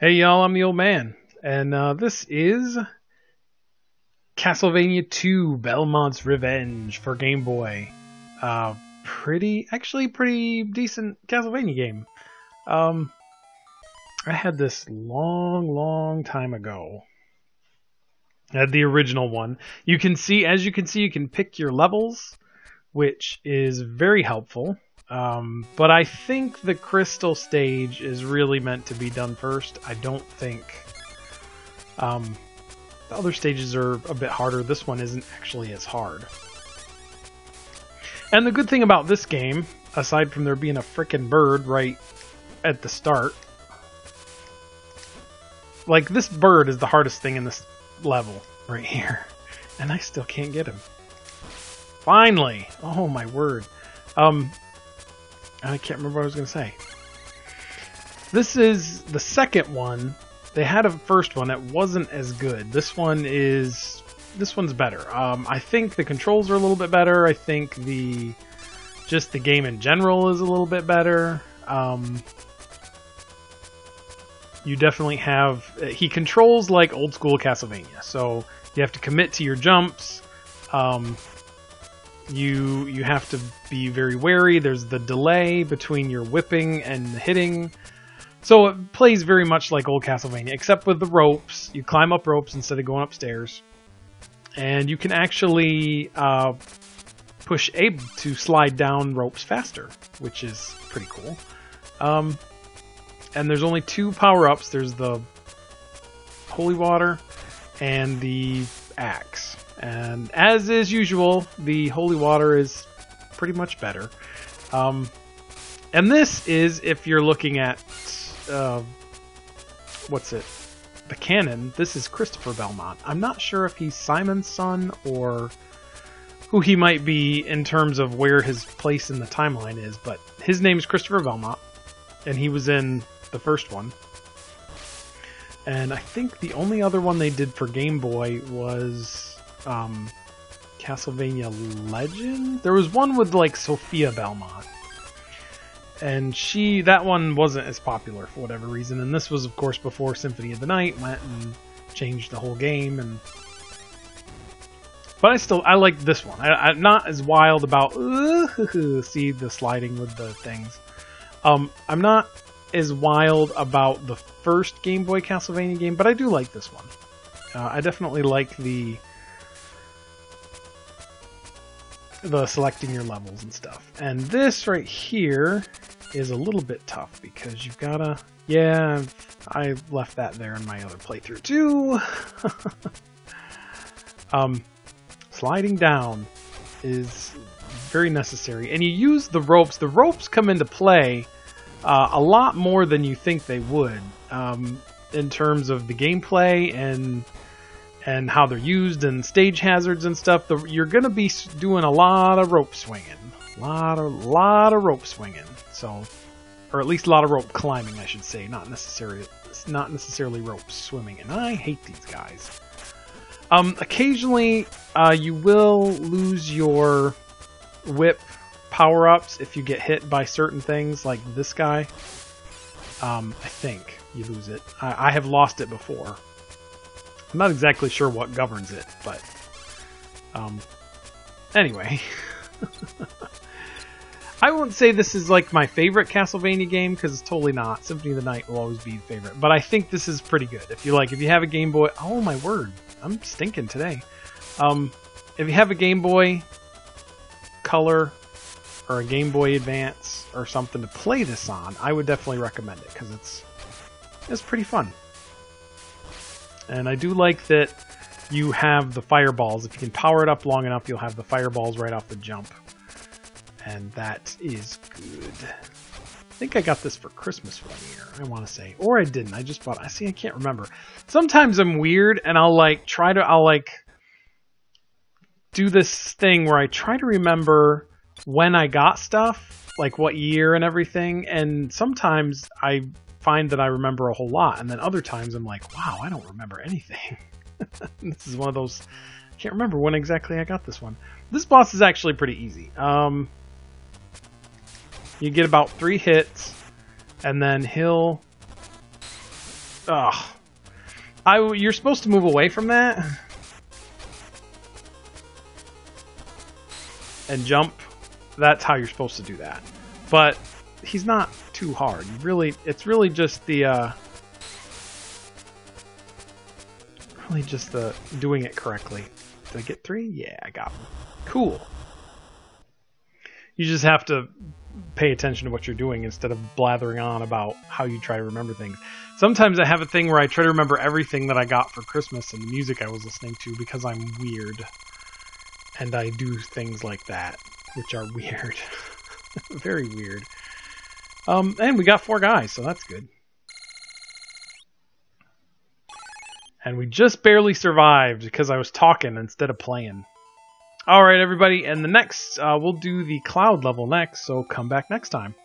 Hey y'all, I'm the old man, and this is Castlevania 2 Belmont's Revenge for Game Boy. Pretty decent Castlevania game. I had this long time ago. I had the original one. As you can see, you can pick your levels, which is very helpful. But I think the crystal stage is really meant to be done first. I don't think the other stages are a bit harder. This one isn't actually as hard. And the good thing about this game, aside from there being a frickin' bird right at the start, like this bird is the hardest thing in this level right here. And I still can't get him. Finally! Oh my word. I can't remember what I was going to say. This is the second one. They had a first one that wasn't as good. This one's better. I think the controls are a little bit better. I think the game in general is a little bit better. You definitely have... He controls like old school Castlevania. So you have to commit to your jumps. You have to be very wary. There's the delay between your whipping and hitting. So it plays very much like old Castlevania, except with the ropes. You climb up ropes instead of going upstairs. And you can actually push A to slide down ropes faster, which is pretty cool. And there's only two power-ups. There's the holy water and the axe. And as is usual, the holy water is pretty much better. And this is, if you're looking at, the canon, this is Christopher Belmont. I'm not sure if he's Simon's son or who he might be in terms of where his place in the timeline is, but his name is Christopher Belmont, and he was in the first one. And I think the only other one they did for Game Boy was... Castlevania Legend? There was one with like Sophia Belmont. And that one wasn't as popular for whatever reason. And this was of course before Symphony of the Night went and changed the whole game. But I like this one. I'm not as wild about see the sliding with the things. I'm not as wild about the first Game Boy Castlevania game, but I do like this one. I definitely like the selecting your levels and stuff. And this right here is a little bit tough because you've gotta... Yeah, I left that there in my other playthrough too. Sliding down is very necessary. And you use the ropes. The ropes come into play a lot more than you think they would in terms of the gameplay and how they're used and stage hazards and stuff. You're going to be doing a lot of rope swinging. A lot of rope swinging. So, or at least a lot of rope climbing, I should say. Not necessarily rope swimming. And I hate these guys. Occasionally, you will lose your whip power-ups if you get hit by certain things, like this guy. I think you lose it. I have lost it before. I'm not exactly sure what governs it, but anyway. I won't say this is like my favorite Castlevania game because it's totally not. Symphony of the Night will always be the favorite, but I think this is pretty good. If you have a Game Boy, oh my word, I'm stinking today. If you have a Game Boy Color or a Game Boy Advance or something to play this on, I would definitely recommend it because it's pretty fun. And I do like that you have the fireballs. If you can power it up long enough, you'll have the fireballs right off the jump. And that is good. I think I got this for Christmas one year, I want to say. Or I didn't. I just bought it. I can't remember. Sometimes I'm weird and I'll do this thing where I try to remember when I got stuff, like what year and everything. And sometimes I find that I remember a whole lot, and then other times I'm like, wow, I don't remember anything. This is one of those, I can't remember when exactly I got this one. This boss is actually pretty easy. You get about 3 hits, and then he'll Ugh. You're supposed to move away from that. And jump. That's how you're supposed to do that. But he's not too hard. It's really just the doing it correctly. Did I get 3? Yeah, I got 1. Cool. You just have to pay attention to what you're doing instead of blathering on about how you try to remember things. Sometimes I have a thing where I try to remember everything that I got for Christmas and the music I was listening to because I'm weird. And I do things like that, which are weird. Very weird. And we got 4 guys, so that's good. And we just barely survived because I was talking instead of playing. Alright, everybody, and the next, we'll do the cloud level next, so come back next time.